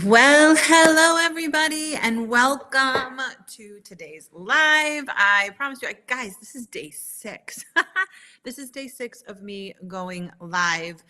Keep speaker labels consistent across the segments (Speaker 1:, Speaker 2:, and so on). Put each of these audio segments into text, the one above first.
Speaker 1: Well, hello everybody, and welcome to today's live. I promise you, guys, this is day 6. This is day 6 of me going live.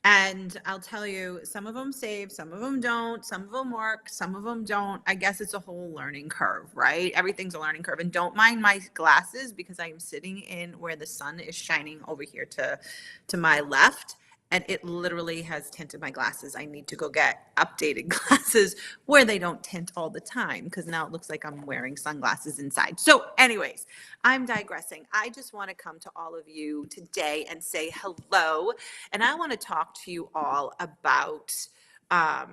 Speaker 1: And I'll tell you, some of them save, some of them don't, some of them work, some of them don't. I guess it's a whole learning curve, right? Everything's a learning curve. And don't mind my glasses because I am sitting in where the sun is shining over here to my left. And it literally has tinted my glasses. I need to go get updated glasses where they don't tint all the time because now it looks like I'm wearing sunglasses inside. So, anyways, I'm digressing. I just want to come to all of you today and say hello. And I want to talk to you all about. I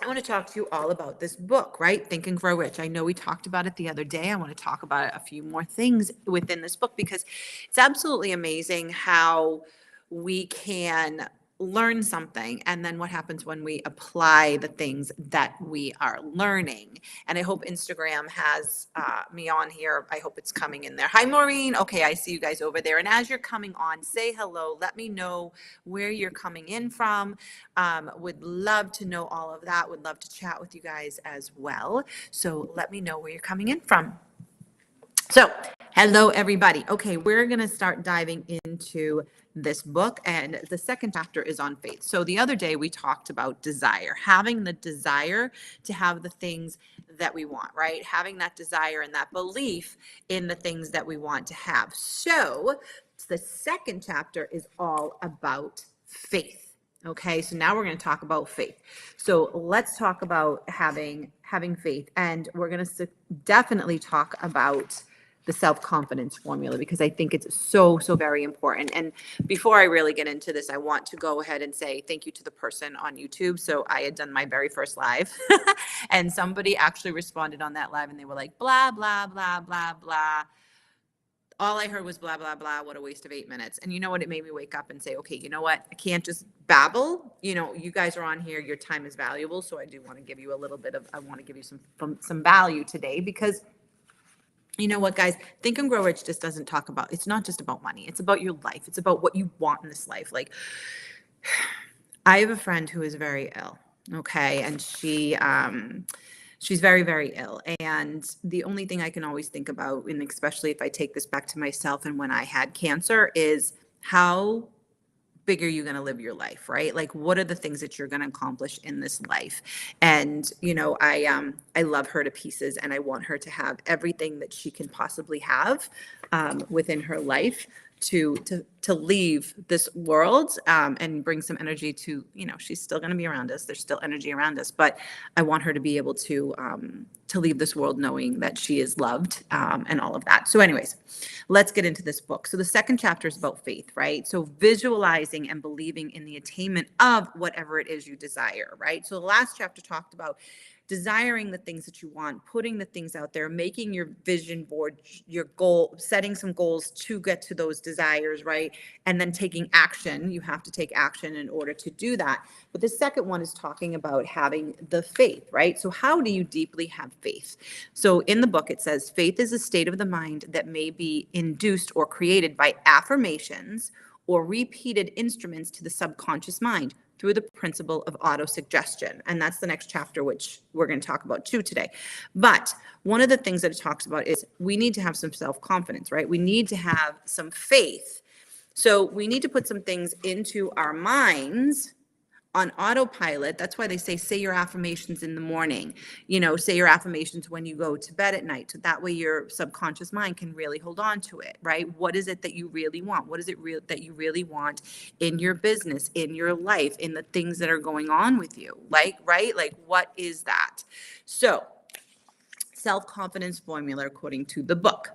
Speaker 1: want to talk to you all about this book, right? Think and Grow Rich. I know we talked about it the other day. I want to talk about a few more things within this book because it's absolutely amazing how we can learn something and then what happens when we apply the things that we are learning. And I hope Instagram has me on here. I hope it's coming in there. Hi, Maureen. Okay, I see you guys over there. And as you're coming on, say hello. Let me know where you're coming in from. Would love to know all of that. Would love to chat with you guys as well. So let me know where you're coming in from. So, hello everybody. Okay, we're going to start diving into this book, and the second chapter is on faith. So the other day we talked about desire, having the desire to have the things that we want, right? Having that desire and that belief in the things that we want to have. So the second chapter is all about faith. Okay, so now we're going to talk about faith. So let's talk about having faith, and we're going to definitely talk about the self-confidence formula because I think it's so very important. And before I really get into this, I want to go ahead and say thank you to the person on YouTube. So I had done my very first live and somebody actually responded on that live and they were like, blah, blah, blah, blah, blah. All I heard was blah, blah, blah. What a waste of 8 minutes. And you know what? It made me wake up and say, okay, you know what? I can't just babble. You know, you guys are on here. Your time is valuable. So I do want to give you I want to give you some value today because you know what, guys? Think and Grow Rich just doesn't talk about, it's not just about money. It's about your life. It's about what you want in this life. Like, I have a friend who is very ill, okay? And she's very ill. And the only thing I can always think about, and especially if I take this back to myself and when I had cancer, is how big are you going to live your life, right? Like, what are the things that you're going to accomplish in this life? And you know, I love her to pieces, and I want her to have everything that she can possibly have within her life to leave this world and bring some energy to, you know, she's still going to be around us. There's still energy around us, but I want her to be able to leave this world knowing that she is loved and all of that. So anyways, let's get into this book. So the second chapter is about faith, right? So visualizing and believing in the attainment of whatever it is you desire, right? So the last chapter talked about desiring the things that you want, putting the things out there, making your vision board, your goal, setting some goals to get to those desires, right? And then taking action. You have to take action in order to do that. But the second one is talking about having the faith, right? So how do you deeply have faith? So in the book, it says, faith is a state of the mind that may be induced or created by affirmations or repeated instruments to the subconscious mind through the principle of autosuggestion. And that's the next chapter, which we're going to talk about too today. But one of the things that it talks about is we need to have some self-confidence, right? We need to have some faith. So we need to put some things into our minds on autopilot. That's why they say your affirmations in the morning, you know, say your affirmations when you go to bed at night. So that way your subconscious mind can really hold on to it, right? What is it that you really want? What is it that you really want in your business, in your life, in the things that are going on with you? Like, right? Like, what is that? So self-confidence formula, according to the book.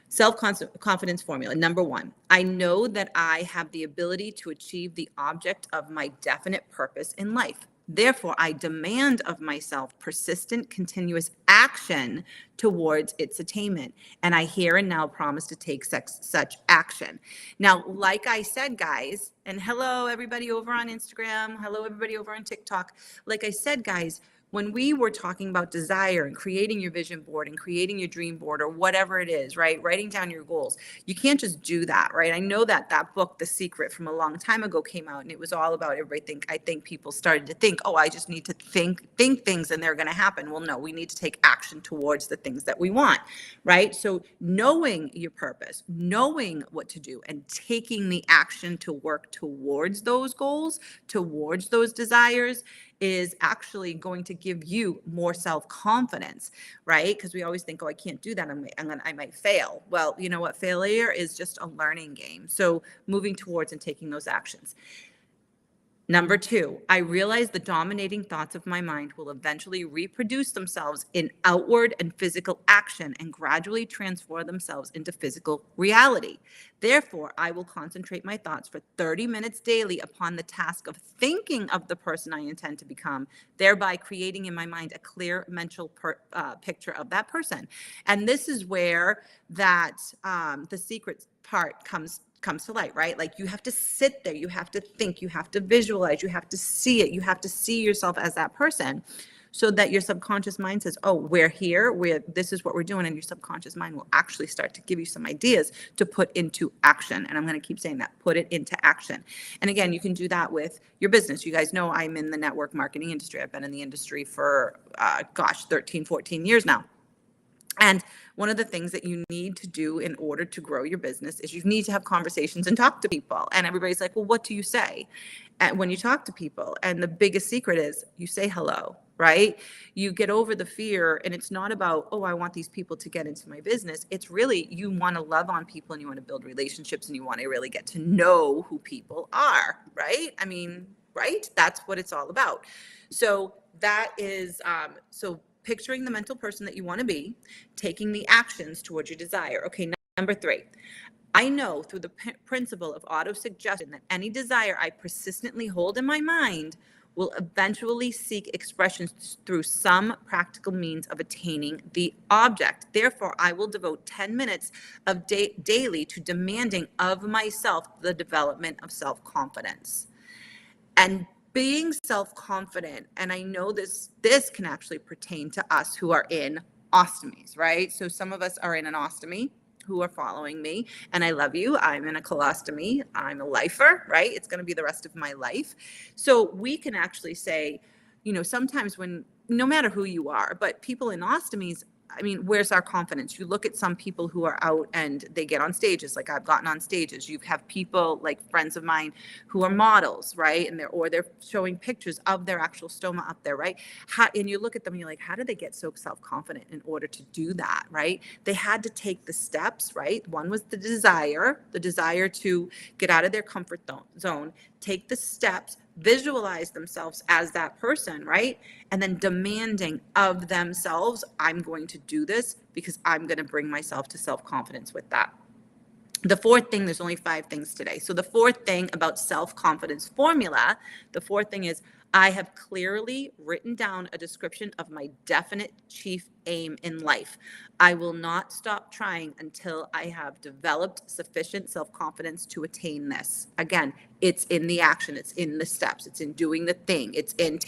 Speaker 1: Self-confidence formula. Number 1, I know that I have the ability to achieve the object of my definite purpose in life. Therefore, I demand of myself persistent, continuous action towards its attainment. And I here and now promise to take such action. Now, like I said, guys, and hello, everybody over on Instagram. Hello, everybody over on TikTok. Like I said, guys, when we were talking about desire and creating your vision board and creating your dream board or whatever it is, right? Writing down your goals. You can't just do that, right? I know that book, The Secret, from a long time ago came out, and it was all about everything. I think people started to think, oh, I just need to think things and they're going to happen. Well, no, we need to take action towards the things that we want, right? So knowing your purpose, knowing what to do, and taking the action to work towards those goals, towards those desires, is actually going to give you more self-confidence, right? Because we always think, oh, I can't do that. I might fail. Well, you know what? Failure is just a learning game. So moving towards and taking those actions. Number 2, I realize the dominating thoughts of my mind will eventually reproduce themselves in outward and physical action and gradually transform themselves into physical reality. Therefore, I will concentrate my thoughts for 30 minutes daily upon the task of thinking of the person I intend to become, thereby creating in my mind a clear mental picture of that person. And this is where that the secret part comes to light, right? Like, you have to sit there, you have to think, you have to visualize, you have to see it, you have to see yourself as that person, so that your subconscious mind says, oh, we're here, this is what we're doing. And your subconscious mind will actually start to give you some ideas to put into action. And I'm going to keep saying that, put it into action. And again, you can do that with your business. You guys know I'm in the network marketing industry. I've been in the industry for 13, 14 years now. And one of the things that you need to do in order to grow your business is you need to have conversations and talk to people. And everybody's like, well, what do you say when you talk to people? And the biggest secret is you say hello, right? You get over the fear, and it's not about, oh, I want these people to get into my business. It's really, you want to love on people and you want to build relationships and you want to really get to know who people are, right? I mean, right? That's what it's all about. So that is, picturing the mental person that you want to be, taking the actions towards your desire. Okay, number 3. I know through the principle of auto-suggestion that any desire I persistently hold in my mind will eventually seek expression through some practical means of attaining the object. Therefore, I will devote 10 minutes of daily to demanding of myself the development of self-confidence. And being self-confident, and I know this can actually pertain to us who are in ostomies, right? So some of us are in an ostomy who are following me, and I love you. I'm in a colostomy. I'm a lifer, right? It's going to be the rest of my life. So we can actually say, sometimes no matter who you are, but people in ostomies, I mean, where's our confidence? You look at some people who are out and they get on stages, like I've gotten on stages. You have people like friends of mine who are models, right? And they're showing pictures of their actual stoma up there, right? And you look at them and you're like, how did they get so self-confident in order to do that, right? They had to take the steps, right? One was the desire to get out of their comfort zone, take the steps, visualize themselves as that person, right? And then demanding of themselves, I'm going to do this because I'm going to bring myself to self-confidence with that. The 4th thing, there's only 5 things today. So the 4th thing about self-confidence formula, the 4th thing is I have clearly written down a description of my definite chief aim in life. I will not stop trying until I have developed sufficient self-confidence to attain this. Again, it's in the action, it's in the steps, it's in doing the thing, it's in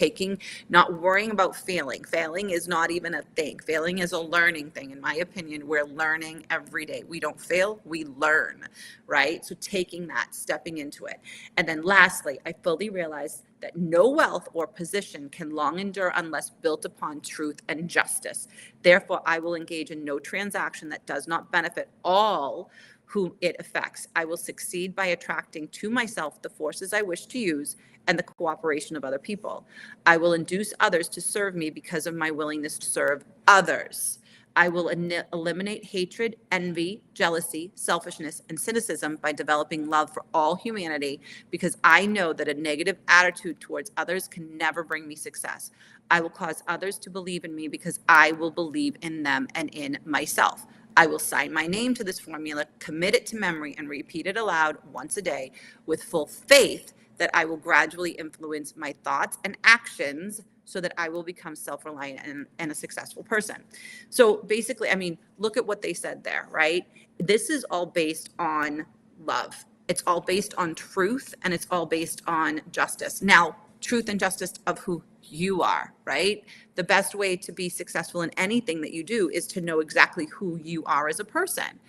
Speaker 1: not worrying about failing. Failing is not even a thing. Failing is a learning thing. In my opinion, we're learning every day. We don't fail, we learn, right? So taking that, stepping into it. And then lastly, I fully realize that no wealth or position can long endure unless built upon truth and justice. Therefore, I will engage in no transaction that does not benefit all whom it affects. I will succeed by attracting to myself the forces I wish to use and the cooperation of other people. I will induce others to serve me because of my willingness to serve others. I will eliminate hatred, envy, jealousy, selfishness, and cynicism by developing love for all humanity because I know that a negative attitude towards others can never bring me success. I will cause others to believe in me because I will believe in them and in myself. I will sign my name to this formula, commit it to memory, and repeat it aloud once a day with full faith that I will gradually influence my thoughts and actions so that I will become self-reliant and a successful person. So basically, I mean, look at what they said there, right? This is all based on love. It's all based on truth, and it's all based on justice. Now, truth and justice of who you are, right? The best way to be successful in anything that you do is to know exactly who you are as a person.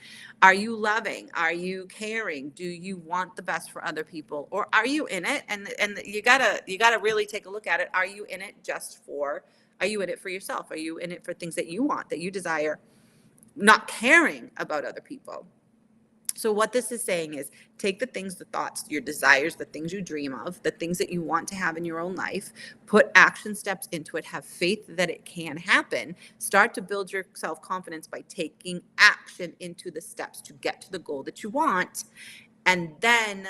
Speaker 1: Are you loving? Are you caring? Do you want the best for other people? Or are you in it? And you gotta really take a look at it. Are you in it are you in it for yourself? Are you in it for things that you want, that you desire, not caring about other people? So what this is saying is take the things, the thoughts, your desires, the things you dream of, the things that you want to have in your own life, put action steps into it, have faith that it can happen. Start to build your self-confidence by taking action into the steps to get to the goal that you want. And then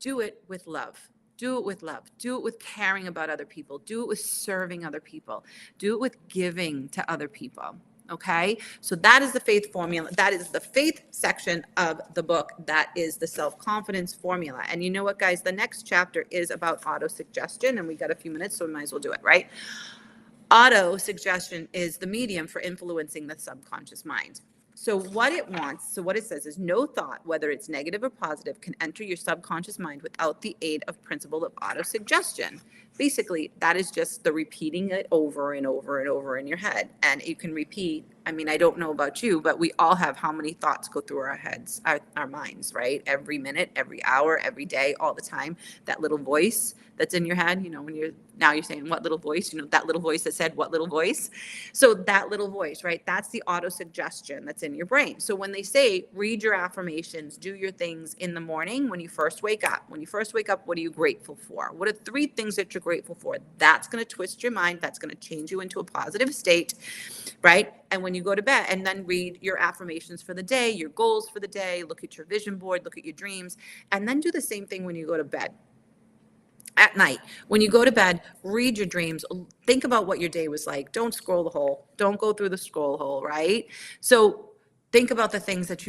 Speaker 1: do it with love. Do it with love. Do it with caring about other people. Do it with serving other people. Do it with giving to other people. Okay, so that is the faith formula. That is the faith section of the book. That is the self-confidence formula. And you know what, guys? The next chapter is about auto-suggestion, and we got a few minutes, so we might as well do it, right? Auto-suggestion is the medium for influencing the subconscious mind. So what it says is no thought, whether it's negative or positive, can enter your subconscious mind without the aid of principle of auto-suggestion. Basically, that is just the repeating it over and over and over in your head. And you can repeat, I mean, I don't know about you, but we all have how many thoughts go through our heads, our minds, right? Every minute, every hour, every day, all the time. That little voice that's in your head, when you're saying, what little voice, that little voice that said, what little voice? So that little voice, right? That's the auto-suggestion that's in your brain. So when they say, read your affirmations, do your things in the morning, when you first wake up, what are you grateful for? What are 3 things that you're grateful for? That's going to twist your mind. That's going to change you into a positive state, right? And when you go to bed, and then read your affirmations for the day, your goals for the day, look at your vision board, look at your dreams, and then do the same thing when you go to bed. At night, when you go to bed, read your dreams, think about what your day was like. Don't scroll the hole. Don't go through the scroll hole, right? So think about the things that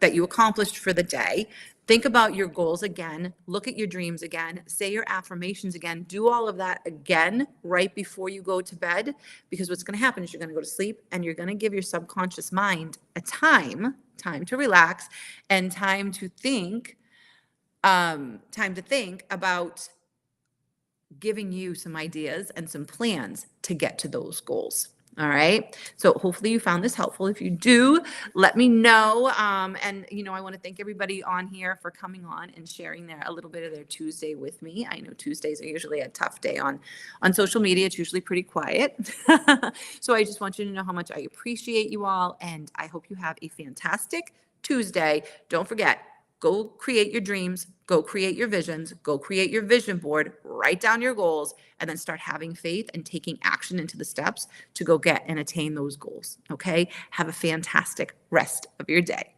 Speaker 1: that you accomplished for the day. Think about your goals again. Look at your dreams again. Say your affirmations again. Do all of that again right before you go to bed, because what's going to happen is you're going to go to sleep and you're going to give your subconscious mind a time to relax and time to think about giving you some ideas and some plans to get to those goals. All right. So hopefully you found this helpful. If you do, let me know. And I want to thank everybody on here for coming on and sharing a little bit of their Tuesday with me. I know Tuesdays are usually a tough day on social media. It's usually pretty quiet. So I just want you to know how much I appreciate you all. And I hope you have a fantastic Tuesday. Don't forget, go create your dreams, go create your visions, go create your vision board, write down your goals, and then start having faith and taking action into the steps to go get and attain those goals. Okay? Have a fantastic rest of your day.